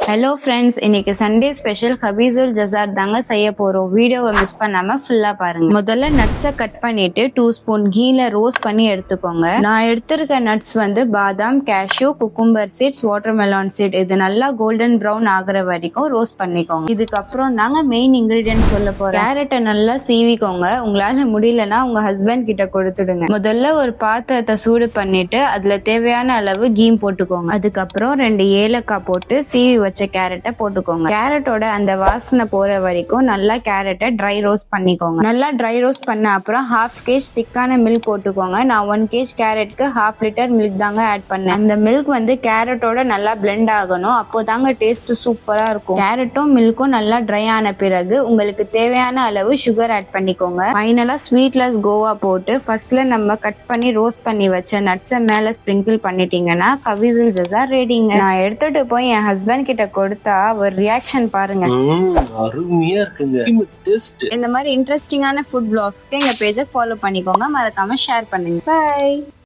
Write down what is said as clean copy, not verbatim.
Hello friends, இன்னைக்கு Sunday special ஹபீசுல் ஜசார் தாங்க செய்ய போறோம். வீடியோவை மிஸ் பண்ணாம ஃபுல்லா பாருங்க. முதல்ல நட்ஸை கட் பண்ணிட்டு 2 ஸ்பூன் கீல ரோஸ்ட் பண்ணி எடுத்துக்கோங்க. நான் எடுத்திருக்க நட்ஸ் வந்து பாதாம், cashew, cucumber seeds, watermelon seed. இது நல்லா கோல்டன் ப்ரௌன் ஆகுற வரைக்கும் ரோஸ்ட் பண்ணிக்கோங்க. இதுக்கப்புறம் தாங்க மெயின் இன்கிரீடியன்ட் சொல்ல போறேன். கேரட்டை நல்லா சீவிக்கோங்க. உங்களால முடியலன்னா உங்க ஹஸ்பண்ட் கிட்ட கொடுத்துடுங்க. முதல்ல ஒரு பாத்திரத்தை சூடு பண்ணிட்டு அதுல தேவையான அளவு கீ போட்டுக்கோங்க. அதுக்கப்புறம் 2 ஏலக்காய் போட்டு சீவி வச்ச கேரட்டை போட்டுக்கோங்க. கேரட்டோட அந்த வாசனை போற வரைக்கும் நல்லா கேரட்டை ட்ரை ரோஸ்ட் பண்ணிக்கோங்க. நல்லா ட்ரை ரோஸ்ட் பண்ண அப்புறம் 1/2 கேஜ் திக்கான மில்க் போட்டுக்கோங்க. நான் 1 கேஜ் கேரட்க்கு 1/2 லிட்டர் மில்க் தாங்க ஆட் பண்ணேன். அந்த மில்க் வந்து கேரட்டோட நல்லா பிளெண்ட் ஆகணும். அப்போ தாங்க டேஸ்ட் சூப்பரா இருக்கும். கேரட்டும் மில்க்கும் நல்லா ட்ரை ஆன பிறகு உங்களுக்கு தேவையான அளவு சுகர் ஆட் பண்ணிக்கோங்க. ஃபைனலா ஸ்வீட்லெஸ் கோவா போட்டு ஃபர்ஸ்ட்ல நம்ம கட் பண்ணி ரோஸ்ட் பண்ணி வச்ச நட்ஸை மேல ஸ்ப்ரிங்கிள் பண்ணிட்டீங்கன்னா ஹபீசுல் ஜசார் ரெடிங்க. நான் எடுத்துட்டு போய் என் ஹஸ்பண்ட் கிட்ட கொடுத்தா ஒரு ரியாக்ஷன் பாருங்க. அருமையா இருக்குங்க. இந்த மாதிரி இன்ட்ரெஸ்டிங்கான ஃபுட் vlogsக்கு எங்க பேஜை ஃபாலோ பண்ணிக்கோங்க. மறக்காம ஷேர் பண்ணுங்க. பை.